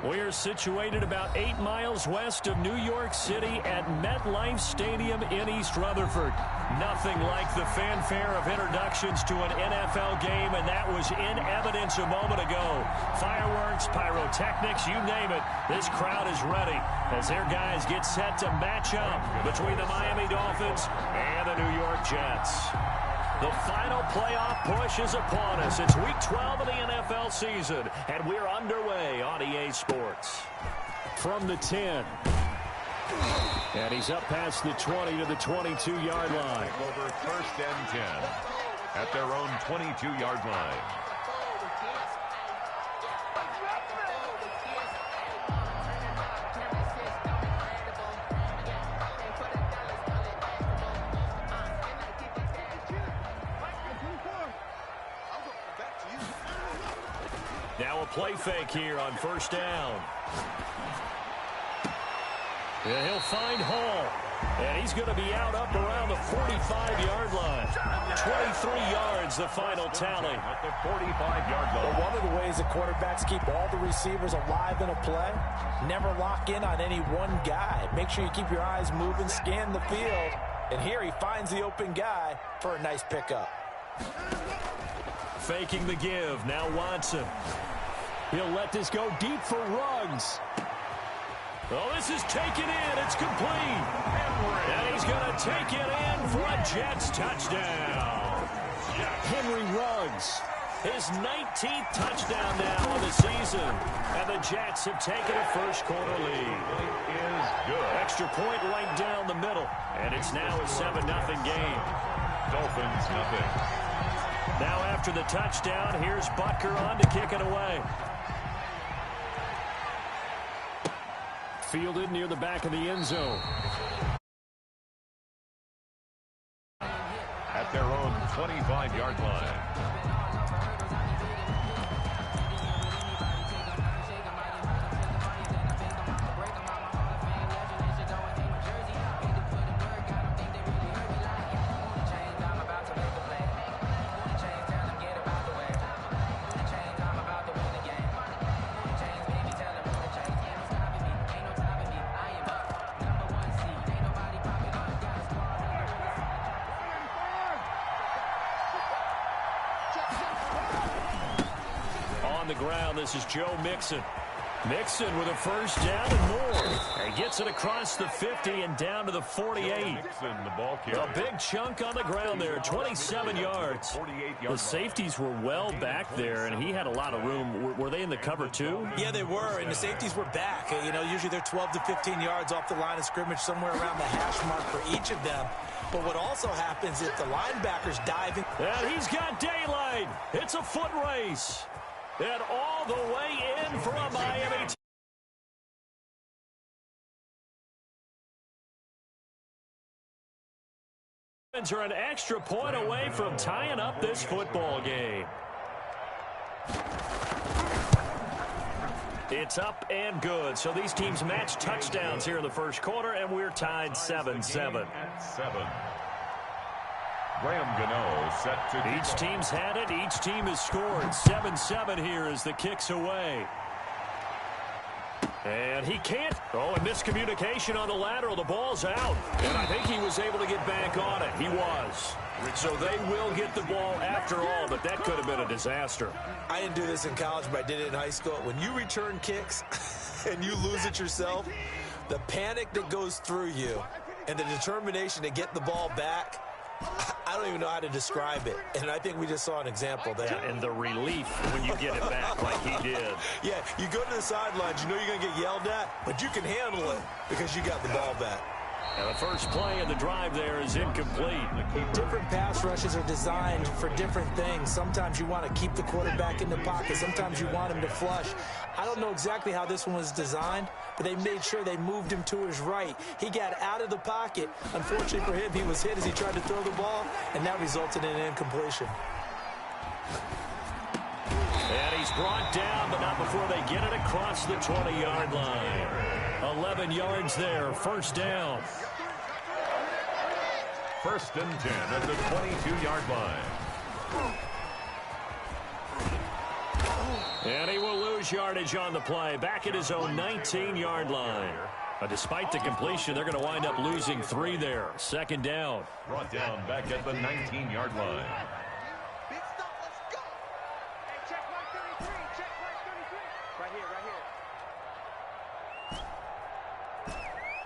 We're situated about 8 miles west of New York City at MetLife Stadium in East Rutherford. Nothing like the fanfare of introductions to an NFL game, and that was in evidence a moment ago. Fireworks, pyrotechnics, you name it. This crowd is ready as their guys get set to match up between the Miami Dolphins and the New York Jets. The final playoff push is upon us. It's Week 12 of the NFL season, and we're underway on EA Sports. From the 10. And he's up past the 20 to the 22-yard line. Over 1st and 10 at their own 22-yard line. Now a play fake here on 1st down. And he'll find Hall. And he's going to be out up around the 45-yard line. 23 yards, the final tally. At the 45-yard line. Well, one of the ways that quarterbacks keep all the receivers alive in a play, never lock in on any one guy. Make sure you keep your eyes moving, scan the field. And here he finds the open guy for a nice pickup. Faking the give. Now Watson. He'll let this go deep for Ruggs. Oh, this is taken in. It's complete. And he's going to take it in for a Jets touchdown. Henry Ruggs, his 19th touchdown now of the season. And the Jets have taken a first-quarter lead. It is good. Extra point right down the middle. And it's now a 7-0 game. Dolphins nothing. Now after the touchdown, here's Butker on to kick it away. Fielded near the back of the end zone. At their own 25-yard line. Ground. This is Joe Mixon. Mixon with a first down and more. He gets it across the 50 and down to the 48. Mixon, the ball carrier. A big chunk on the ground there, 27 yards. The safeties were well back there, and he had a lot of room. Were they in the cover too? Yeah, they were, and the safeties were back. You know, usually they're 12 to 15 yards off the line of scrimmage, somewhere around the hash mark for each of them. But what also happens if the linebackers dive in. And he's got daylight. It's a foot race. And all the way in for a Miami Dolphins are an extra point away from tying up this football game. It's up and good. So these teams match touchdowns here in the first quarter, and we're tied 7-7. Graham Gano set to each team's had it. Each team has scored. 7-7 here as the kick's away. And he can't. Oh, and miscommunication on the lateral. The ball's out. And I think he was able to get back on it. He was. So they will get the ball after all, but that could have been a disaster. I didn't do this in college, but I did it in high school. When you return kicks and you lose it yourself, the panic that goes through you and the determination to get the ball back, I don't even know how to describe it, and I think we just saw an example there. Yeah, and the relief when you get it back like he did. Yeah, you go to the sidelines, you know you're going to get yelled at, but you can handle it because you got the ball back. And the first play of the drive there is incomplete. Different pass rushes are designed for different things. Sometimes you want to keep the quarterback in the pocket. Sometimes you want him to flush. I don't know exactly how this one was designed, but they made sure they moved him to his right. He got out of the pocket. Unfortunately for him, he was hit as he tried to throw the ball, and that resulted in an incompletion. And he's brought down, but not before they get it across the 20-yard line. 11 yards there, first down. 1st and 10 at the 22-yard line. And he will lose lose yardage on the play, back at his own 19-yard line. But despite the completion, they're going to wind up losing 3 there. Second down. Brought down back at the 19-yard line. Big stop, let's go. Hey, check mark 33, check mark 33. Right here, right here.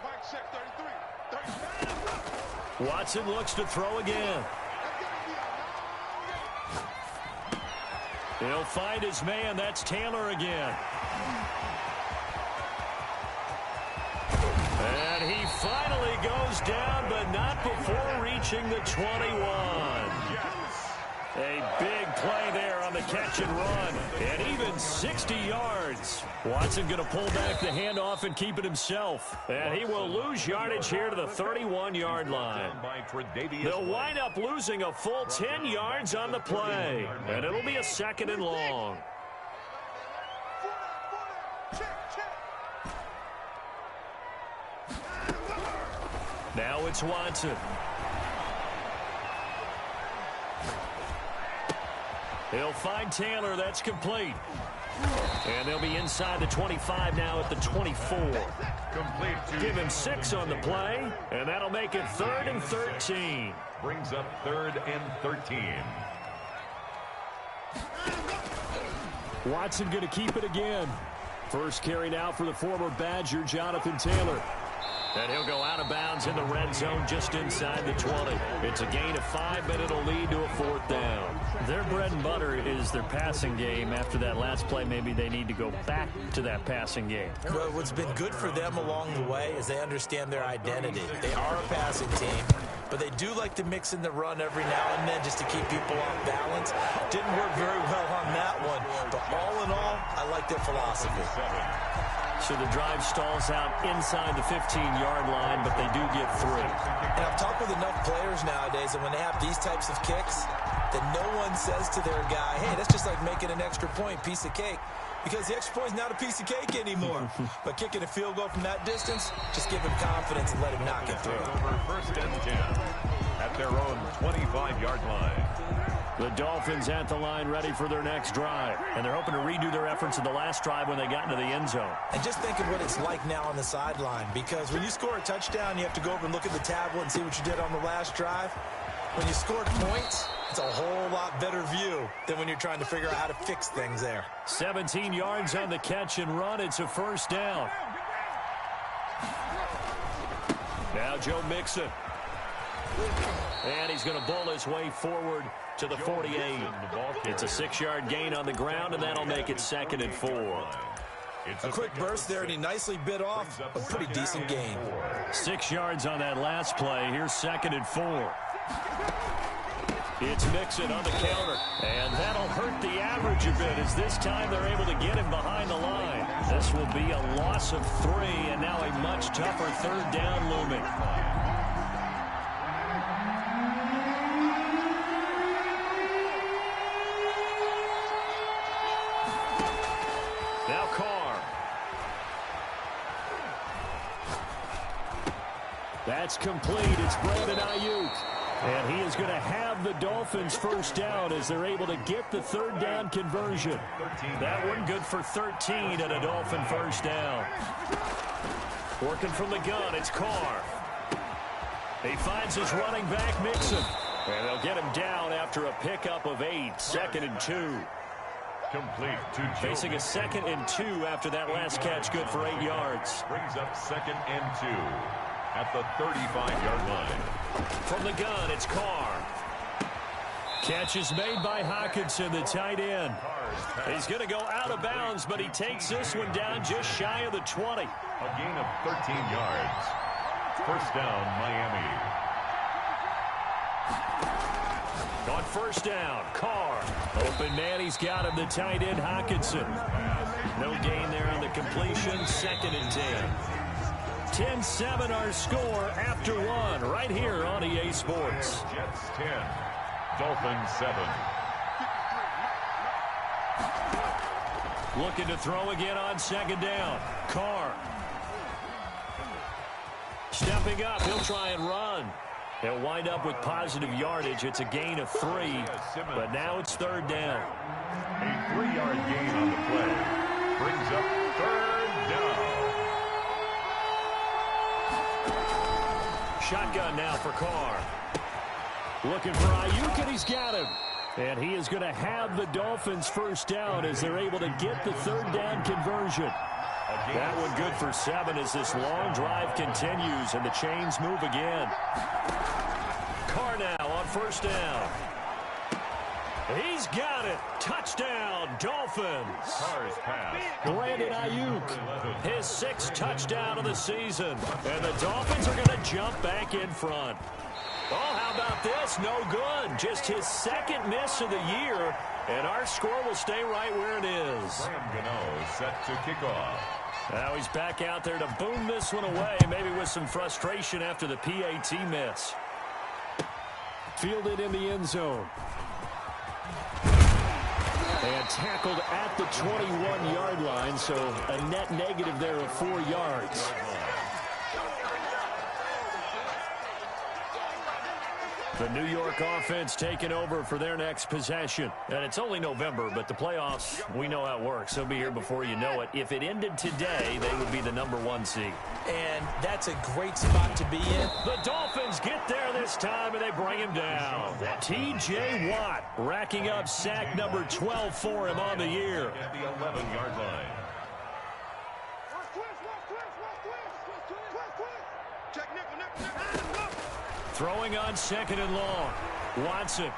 Mark check 33. Watson looks to throw again. He'll find his man. That's Taylor again. And he finally goes down, but not before reaching the 21. A big play there on the catch and run. And even 60 yards. Watson going to pull back the handoff and keep it himself. And he will lose yardage here to the 31-yard line. They'll wind up losing a full 10 yards on the play. And it'll be a second and long. Now it's Watson. He'll find Taylor. That's complete. And they'll be inside the 25 now at the 24. Give him 6 on the play, and that'll make it 3rd and 13. Brings up 3rd and 13. Watson going to keep it again. First carry now for the former Badger, Jonathan Taylor. And he'll go out of bounds in the red zone just inside the 20. It's a gain of 5, but it'll lead to a 4th down. Their bread and butter is their passing game. After that last play, maybe they need to go back to that passing game. Well, what's been good for them along the way is they understand their identity. They are a passing team, but they do like to mix in the run every now and then just to keep people off balance. Didn't work very well on that one, but all in all, I like their philosophy. So the drive stalls out inside the 15-yard line, but they do get 3. And I've talked with enough players nowadays, and when they have these types of kicks, that no one says to their guy, hey, that's just like making an extra point, piece of cake. Because the extra point is not a piece of cake anymore. But kicking a field goal from that distance, just give him confidence and let him knock it through. Over 1st and 10 at their own 25-yard line. The Dolphins at the line ready for their next drive. And they're hoping to redo their efforts in the last drive when they got into the end zone. And just think of what it's like now on the sideline. Because when you score a touchdown, you have to go over and look at the tablet and see what you did on the last drive. When you scored points, it's a whole lot better view than when you're trying to figure out how to fix things there. 17 yards on the catch and run. It's a 1st down. Now Joe Mixon. And he's going to bull his way forward to the 48. It's a 6-yard gain on the ground, and that'll make it 2nd and 4. A quick burst there, and he nicely bit off a pretty decent gain. 6 yards on that last play. Here's 2nd and 4. It's Mixon on the counter, and that'll hurt the average a bit as this time they're able to get him behind the line. This will be a loss of 3, and now a much tougher 3rd down looming. Now Carr. That's complete. It's Brandon Ayuk. And he is going to have the Dolphins 1st down as they're able to get the 3rd down conversion. That one good for 13 at a Dolphin 1st down. Working from the gun, it's Carr. He finds his running back, Mixon. And they'll get him down after a pickup of 8. 2nd and 2. Complete to Joe. Facing a 2nd and 2 after that last catch, good for 8 yards. Brings up 2nd and 2 at the 35-yard line. From the gun, it's Carr. Catch is made by Hockenson, the tight end. He's going to go out of bounds, but he takes this one down just shy of the 20. A gain of 13 yards. 1st down, Miami. On 1st down, Carr. Open man, he's got him, the tight end, Hockenson. No gain there on the completion, 2nd and 10. 10-7 our score after 1 right here on EA Sports. Jets 10, Dolphins 7. Looking to throw again on 2nd down. Carr. Stepping up, he'll try and run. They'll wind up with positive yardage. It's a gain of 3, but now it's 3rd down. A 3-yard gain on the play. brings up third down. Shotgun now for Carr. Looking for Ayuk, and he's got him. And he is going to have the Dolphins first down as they're able to get the third down conversion. That one good for 7 as this long drive continues and the chains move again. Carr now on first down. He's got it. Touchdown, Dolphins. Carr's pass. Brandon Ayuk, his 6th touchdown of the season. And the Dolphins are going to jump back in front. Oh, how about this? No good. Just his 2nd miss of the year. And our score will stay right where it is. Graham Gano set to kick off. Now he's back out there to boom this one away, maybe with some frustration after the PAT miss. Fielded in the end zone. And tackled at the 21-yard line, so a net negative there of 4 yards. The New York offense taking over for their next possession. And it's only November, but the playoffs, we know how it works. They'll be here before you know it. If it ended today, they would be the #1 seed. And that's a great spot to be in. The Dolphins get there this time, and they bring him down. T.J. Watt racking up sack number 12 for him on the year. At the 11-yard line. Throwing on 2nd and long. Watson.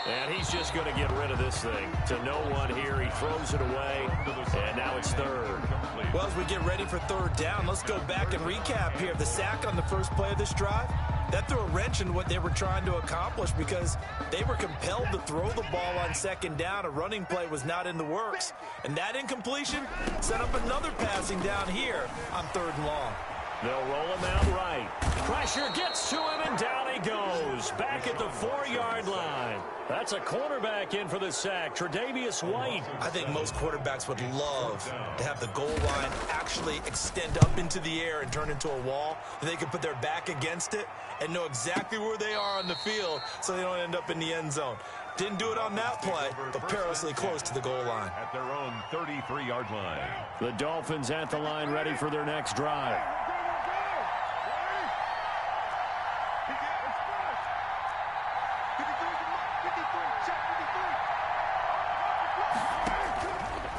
And he's just going to get rid of this thing. To no one here. He throws it away. And now it's 3rd. Well, as we get ready for 3rd down, let's go back and recap here. The sack on the first play of this drive, that threw a wrench in what they were trying to accomplish because they were compelled to throw the ball on 2nd down. A running play was not in the works. And that incompletion set up another passing down here on 3rd and long. They'll roll him out right. Pressure gets to him, and down he goes. Back at the 4-yard line. That's a cornerback in for the sack, Tre'Davious White. I think most quarterbacks would love to have the goal line actually extend up into the air and turn into a wall. They can put their back against it and know exactly where they are on the field so they don't end up in the end zone. Didn't do it on that play, but perilously close to the goal line. At their own 33-yard line. The Dolphins at the line ready for their next drive.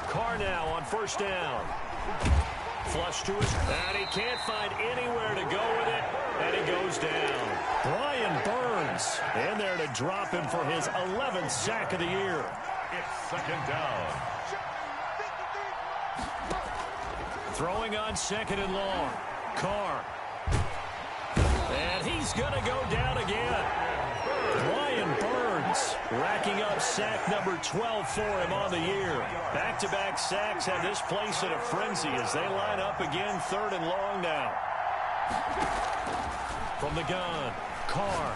Carr now on first down. Flush to his, and he can't find anywhere to go with it, and he goes down. Brian Burns in there to drop him for his 11th sack of the year. It's 2nd down. Throwing on 2nd and long. Carr. And he's going to go down again. Brian Burns racking up sack number 12 for him on the year. Back-to-back sacks have this place in a frenzy as they line up again 3rd and long now. From the gun, Carr.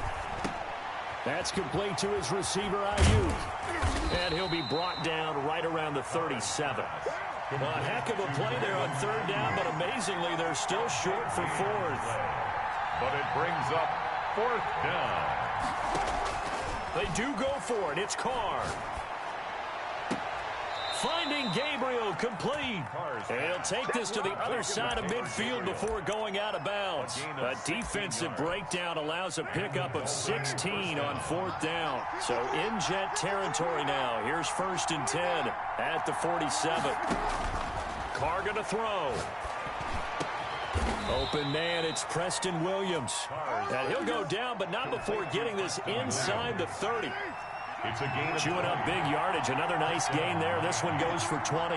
That's complete to his receiver, Ayuk. And he'll be brought down right around the 37. A heck of a play there on 3rd down, but amazingly, they're still short for 4th. But it brings up 4th down. They do go for it. It's Carr. Finding Gabriel complete. And he'll take this to the other side of midfield before going out of bounds. A defensive breakdown allows a pickup of 16 on 4th down. So in jet territory now. Here's 1st and 10 at the 47. Carr going to throw. Open man, it's Preston Williams. And he'll go down, but not before getting this inside the 30. It's a gain of chewing up big yardage. Another nice gain there. This one goes for 20.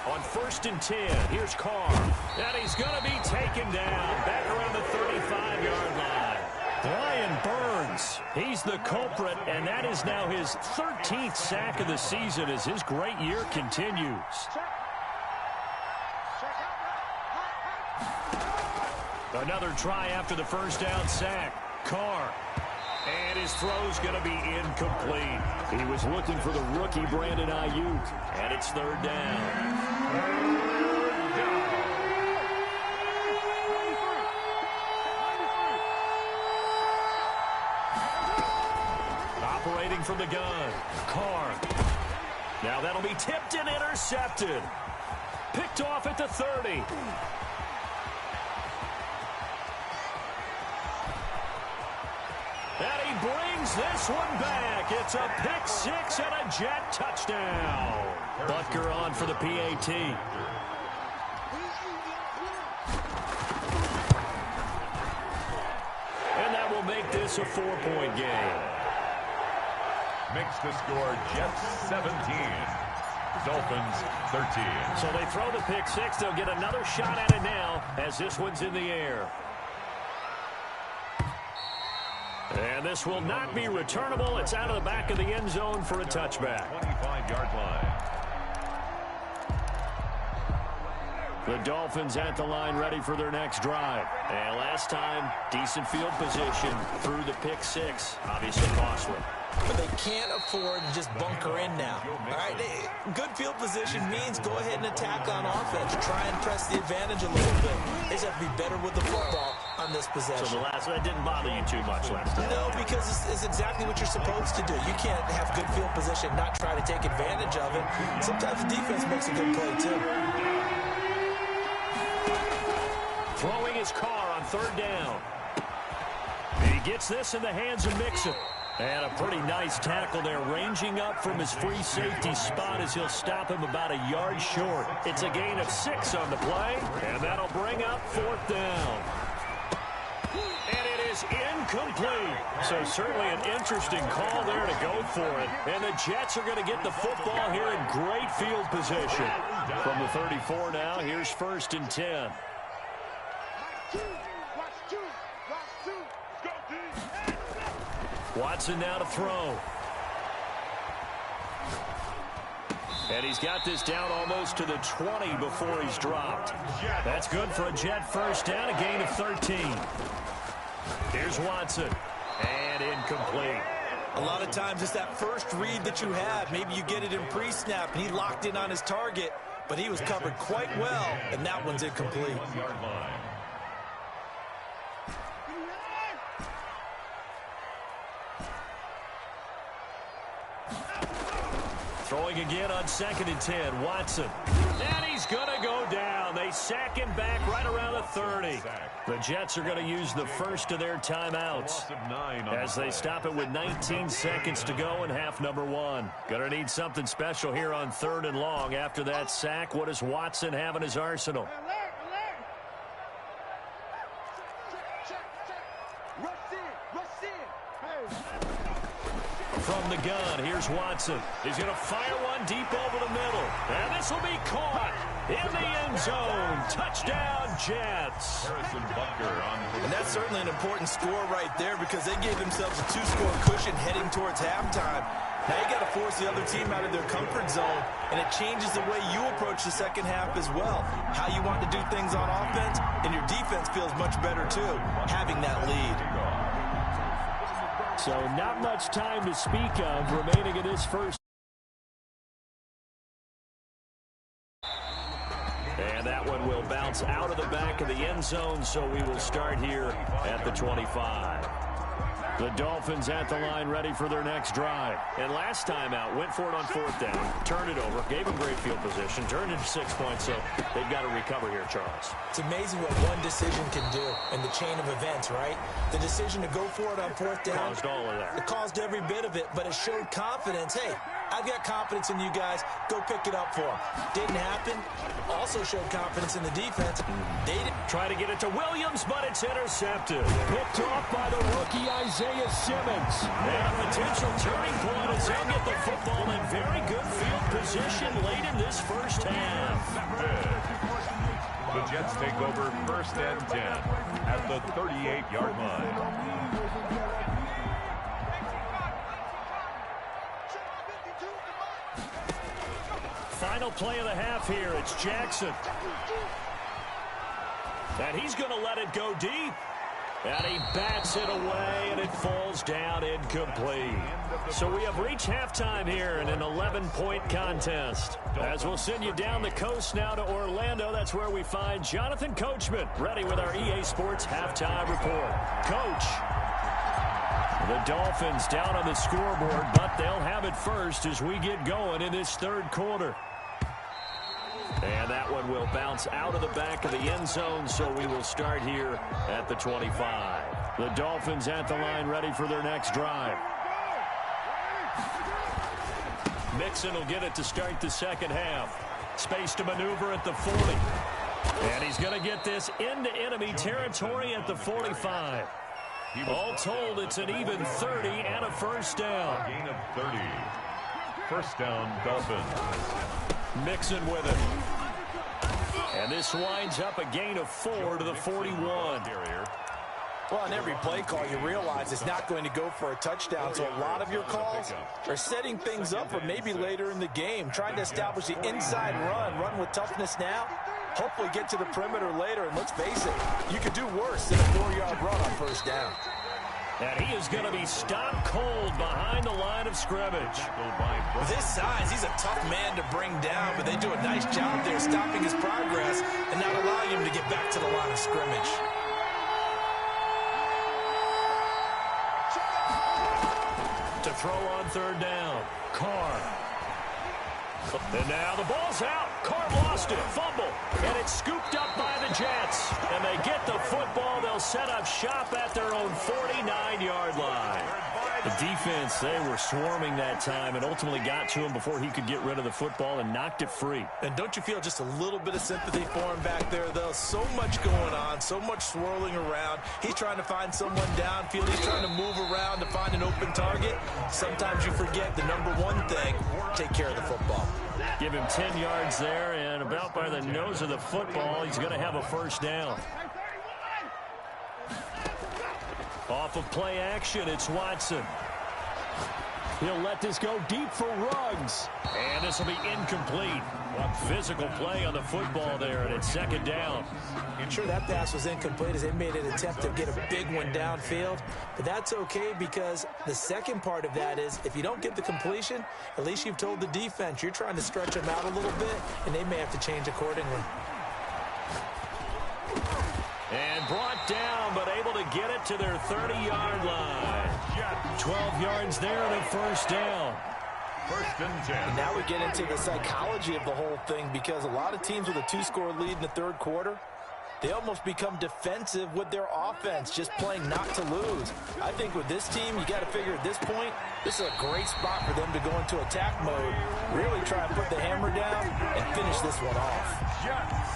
On 1st and 10, here's Carr. And he's going to be taken down back around the 35-yard line. Brian Burns, he's the culprit, and that is now his 13th sack of the season as his great year continues. Another try after the 1st down sack. Carr. And his throw's going to be incomplete. He was looking for the rookie Brandon Ayuk. And it's 3rd down. throwing from the gun. Carr. Now that'll be tipped and intercepted. Picked off at the 30. And he brings this one back. It's a pick six and a Jet touchdown. Butker on for the PAT. And that will make this a 4-point game. Makes the score Jets 17. Dolphins 13. So they throw the pick six. They'll get another shot at it now as this one's in the air. And this will not be returnable. It's out of the back of the end zone for a touchback. 25-yard line. The Dolphins at the line ready for their next drive. And last time, decent field position through the pick six. Obviously costly. But they can't afford to just bunker in now. All right, good field position means go ahead and attack on offense. Try and press the advantage a little bit. They just have to be better with the football on this possession. So that didn't bother you too much last time? No, because it's exactly what you're supposed to do. You can't have good field position, not try to take advantage of it. Sometimes the defense makes a good play, too. Throwing his car on third down. He gets this in the hands of Mixon. And a pretty nice tackle there, ranging up from his free safety spot as he'll stop him about a yard short. It's a gain of 6 on the play, and that'll bring up fourth down. And it is incomplete. So certainly an interesting call there to go for it. And the Jets are going to get the football here in great field position. From the 34 now, here's 1st and 10. Watson now to throw. And he's got this down almost to the 20 before he's dropped. That's good for a Jet first down, a gain of 13. Here's Watson. And incomplete. A lot of times it's that first read that you have. Maybe you get it in pre-snap, and he locked in on his target, but he was covered quite well, and that one's incomplete. Throwing again on 2nd and 10. Watson. And he's going to go down. They sack him back right around the 30. The Jets are going to use the first of their timeouts as they stop it with 19 seconds to go in half number 1. Going to need something special here on 3rd and long. After that sack, what does Watson have in his arsenal? From the gun, here's Watson. He's going to fire one deep over the middle. And this will be caught in the end zone. Touchdown, Jets. And that's certainly an important score right there because they gave themselves a 2-score cushion heading towards halftime. Now you got to force the other team out of their comfort zone, and it changes the way you approach the second half as well. How you want to do things on offense, and your defense feels much better too, having that lead. So not much time to speak of remaining in this first. And that one will bounce out of the back of the end zone, so we will start here at the 25. The Dolphins at the line ready for their next drive. And last time out, went for it on 4th down, turned it over, gave them great field position, turned it to 6 points, so they've got to recover here, Charles. It's amazing what one decision can do in the chain of events, right? The decision to go for it on 4th down. Caused all of that. It caused every bit of it, but it showed confidence. Hey, I've got confidence in you guys. Go pick it up for them. Didn't happen. Also showed confidence in the defense. They didn't try to get it to Williams, but it's intercepted. Picked off by the rookie Isaiah Simmons. And a potential turning point as they'll get the football in very good field position late in this first half. The Jets take over 1st and 10 at the 38-yard line. Final play of the half here. It's Jackson. And he's going to let it go deep. And he bats it away, and it falls down incomplete. So we have reached halftime here in an 11-point contest. As we'll send you down the coast now to Orlando, that's where we find Jonathan Coachman, ready with our EA Sports Halftime Report. Coach, The Dolphins down on the scoreboard, but they'll have it first as we get going in this third quarter. And that one will bounce out of the back of the end zone, so we will start here at the 25. The Dolphins at the line ready for their next drive. Mixon will get it to start the second half. Space to maneuver at the 40. And he's going to get this into enemy territory at the 45. All told, it's an even 30 and a first down. Gain of 30. First down, Dolphins. Mixon with it. And this winds up a gain of 4 to the 41. Well, on every play call, you realize it's not going to go for a touchdown, so a lot of your calls are setting things up for maybe later in the game, trying to establish the inside run with toughness now, hopefully get to the perimeter later, and let's face it, you could do worse than a 4-yard run on first down. And he is going to be stopped cold behind the line of scrimmage. With his size, he's a tough man to bring down, but they do a nice job there stopping his progress and not allowing him to get back to the line of scrimmage. To throw on third down, Carr. And now the ball's out. Carr lost it, fumble, and it's scooped up by the Jets. And they get the football. They'll set up shop at their own 49-yard line. The defense, they were swarming that time and ultimately got to him before he could get rid of the football and knocked it free. And don't you feel just a little bit of sympathy for him back there, though? So much going on, so much swirling around. He's trying to find someone downfield. He's trying to move around to find an open target. Sometimes you forget the number one thing, take care of the football. Give him 10 yards there, and about by the nose of the football, he's going to have a first down. Off of play action, it's Watson. He'll let this go deep for Ruggs. And this will be incomplete. Physical play on the football there, and it's second down. I'm sure that pass was incomplete as they made an attempt to get a big one downfield. But that's okay because the second part of that is if you don't get the completion, at least you've told the defense you're trying to stretch them out a little bit, and they may have to change accordingly. And brought down, but able to get it to their 30-yard line. 12 yards there and a first down. First and 10. And now we get into the psychology of the whole thing because a lot of teams with a 2-score lead in the third quarter, they almost become defensive with their offense, just playing not to lose. I think with this team, you got to figure at this point, this is a great spot for them to go into attack mode, really try and put the hammer down and finish this one off.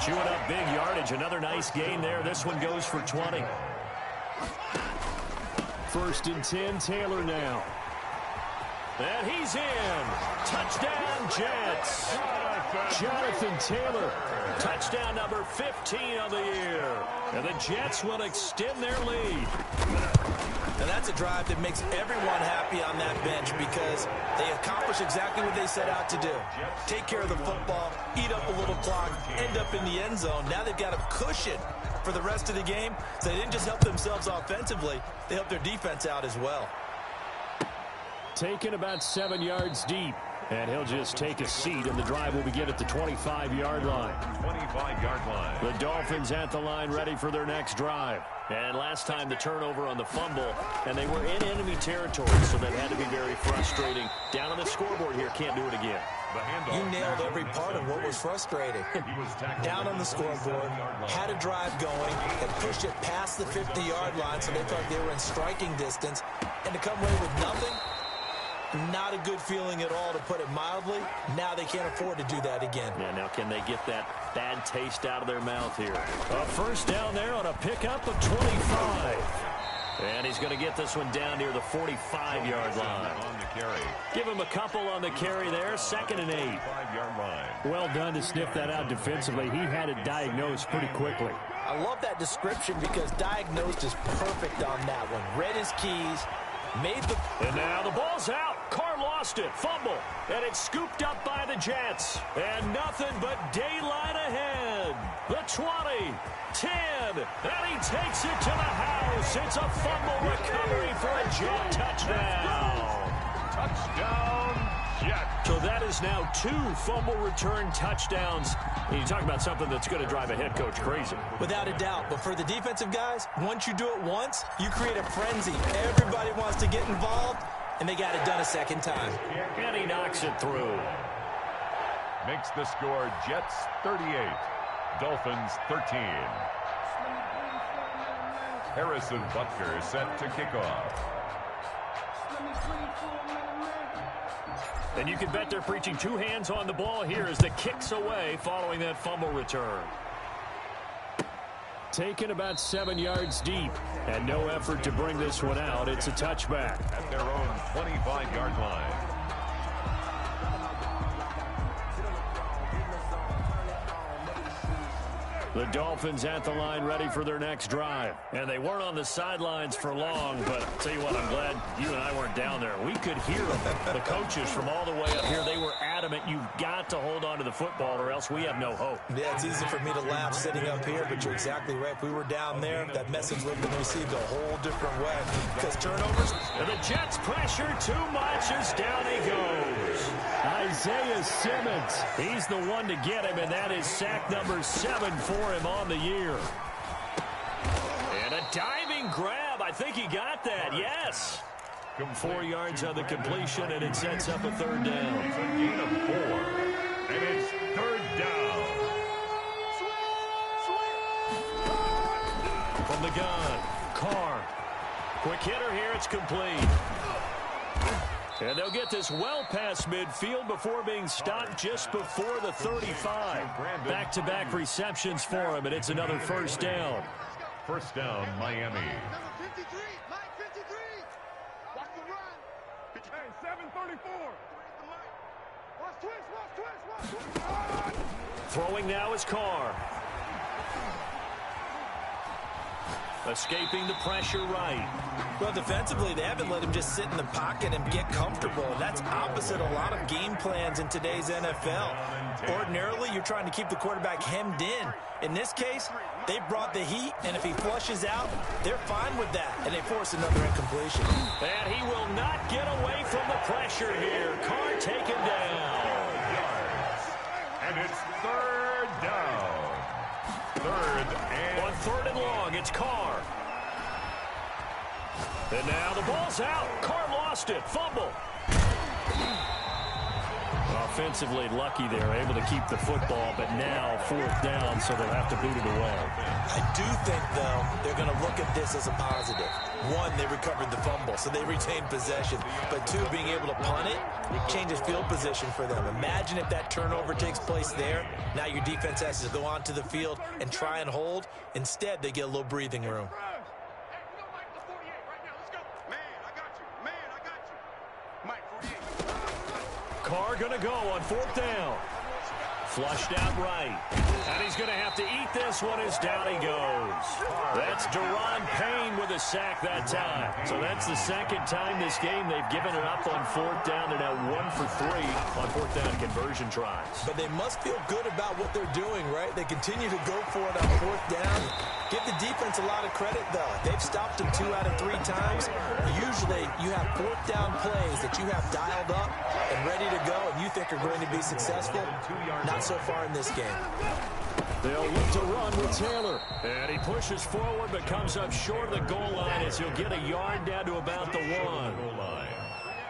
Chewing up big yardage. Another nice gain there. This one goes for 20. First and 10, Taylor now. And he's in. Touchdown, Jets. Jonathan Taylor. Touchdown number 15 of the year. And the Jets will extend their lead. And that's a drive that makes everyone happy on that bench because they accomplish exactly what they set out to do. Take care of the football, eat up a little clock, end up in the end zone. Now they've got a cushion for the rest of the game. So they didn't just help themselves offensively, they helped their defense out as well. Taken about 7 yards deep. And he'll just take a seat, and the drive will begin at the 25-yard line. 25-yard line. The Dolphins at the line ready for their next drive. And last time the turnover on the fumble, and they were in enemy territory, so that had to be very frustrating. Down on the scoreboard here, can't do it again. You nailed every part of what was frustrating. Down on the scoreboard, had a drive going, and pushed it past the 50-yard line, so they thought they were in striking distance, and to come away with nothing, not a good feeling at all, to put it mildly. Now they can't afford to do that again. Yeah, now can they get that bad taste out of their mouth here? A first down there on a pickup of 25. And he's going to get this one down near the 45-yard line. On the carry. Give him a couple on the carry there. Second and 8. 5-yard line. Well done to sniff that out defensively. He had it diagnosed pretty quickly. I love that description because diagnosed is perfect on that one. Read his keys. And now the ball's out. Carr lost it. Fumble. And it's scooped up by the Jets. And nothing but daylight ahead. The 20, 10, and he takes it to the house. It's a fumble recovery for a Jet touchdown. Touchdown, Jets. So that is now 2 fumble return touchdowns. And you talk about something that's going to drive a head coach crazy. Without a doubt. But for the defensive guys, once you do it once, you create a frenzy. Everybody wants to get involved, and they got it done a second time. And he knocks it through. Makes the score Jets 38, Dolphins 13. Harrison Butker set to kick off. And you can bet they're preaching 2 hands on the ball here as the kick's away following that fumble return. Taken about 7 yards deep, and no effort to bring this one out. It's a touchback. At their own 25-yard line. The Dolphins at the line ready for their next drive. And they weren't on the sidelines for long, but I'll tell you what, I'm glad you and I weren't down there. We could hear them. The coaches from all the way up here, they were adamant, you've got to hold on to the football or else we have no hope. Yeah, it's easy for me to laugh sitting up here, but you're exactly right. If we were down there, that message would have been received a whole different way. Because turnovers. And the Jets pressure too much as down he goes. Isaiah Simmons, he's the one to get him, and that is sack number 7 for him on the year. And a diving grab. I think he got that. Yes. 4 yards on the completion, and it sets up a 3rd down. It's a gain of 4, and it's 3rd down. From the gun, Carr. Quick hitter here. It's complete. And they'll get this well past midfield before being stopped just before the 35. Back-to-back receptions for him, and it's another 1st down. 1st down, Miami. Number 53, Mike 53. Watch the run. Hey, 734. Watch twist. Throwing now is Carr. Escaping the pressure right. Well, defensively, they haven't let him just sit in the pocket and get comfortable. That's opposite a lot of game plans in today's NFL. Ordinarily, you're trying to keep the quarterback hemmed in. In this case, they brought the heat, and if he flushes out, they're fine with that, and they force another incompletion. And he will not get away from the pressure here. Carr taken down. And it's 3rd down. 3rd and... On 3rd and long, it's Carr. And now the ball's out. Carr lost it. Fumble. Offensively lucky they're able to keep the football, but now 4th down, so they'll have to boot it away. I do think, though, they're going to look at this as a positive. 1, they recovered the fumble, so they retained possession. But 2, being able to punt it changes field position for them. Imagine if that turnover takes place there. Now your defense has to go onto the field and try and hold. Instead, they get a little breathing room. Carr going to go on 4th down. Flushed out right. And he's going to have to eat this one as down he goes. That's Deron Payne with a sack that time. So that's the 2nd time this game they've given it up on 4th down. They're now 1 for 3 on 4th down conversion tries. But they must feel good about what they're doing, right? They continue to go for it on 4th down. Give the defense a lot of credit, though. They've stopped them 2 out of 3 times. Usually, you have 4th down plays that you have dialed up and ready to go, and you think are going to be successful. Not so far in this game. They'll look to run with Taylor. And he pushes forward, but comes up short of the goal line as he'll get a yard down to about the 1. Goal line.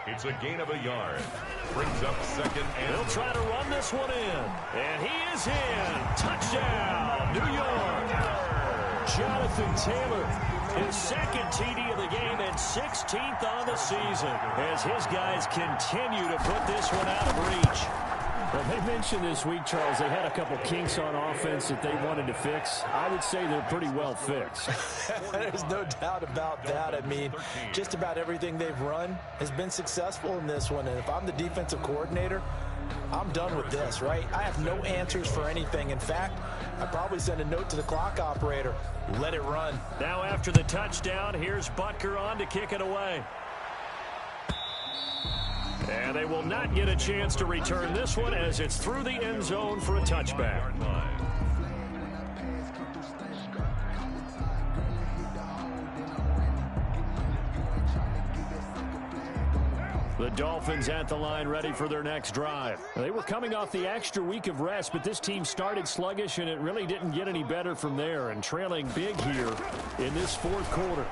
It's a gain of a yard. Brings up 2nd and... They'll try to run this one in. And he is in. Touchdown, New York. Jonathan Taylor, his 2nd TD of the game and 16th on the season as his guys continue to put this one out of reach. Well, they mentioned this week, Charles, they had a couple kinks on offense that they wanted to fix. I would say they're pretty well fixed. There's no doubt about that. I mean, just about everything they've run has been successful in this one. And if I'm the defensive coordinator, I'm done with this, right? I have no answers for anything. In fact, I probably send a note to the clock operator. Let it run. Now after the touchdown, here's Butker on to kick it away. And they will not get a chance to return this one as it's through the end zone for a touchback. The Dolphins at the line ready for their next drive. They were coming off the extra week of rest, but this team started sluggish, and it really didn't get any better from there, and trailing big here in this fourth quarter.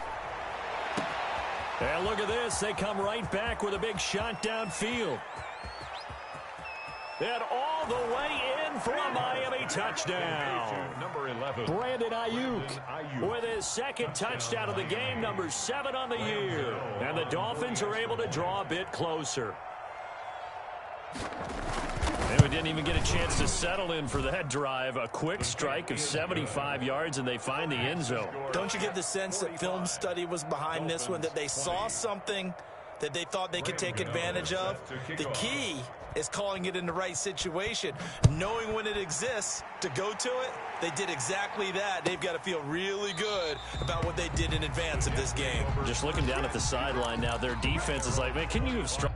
And look at this. They come right back with a big shot downfield. And all the way in for a Miami touchdown. Number 11. Brandon Ayuk with his second touchdown of the game, number 7 on the year. And the Dolphins are able to draw a bit closer. And we didn't even get a chance to settle in for that drive. A quick strike of 75 yards, and they find the end zone. Don't you get the sense that film study was behind this one, that they saw something that they thought they could take advantage of? The key is calling it in the right situation, knowing when it exists to go to it. They did exactly that. They've got to feel really good about what they did in advance of this game. Just looking down at the sideline now, their defense is like, man, can you have struck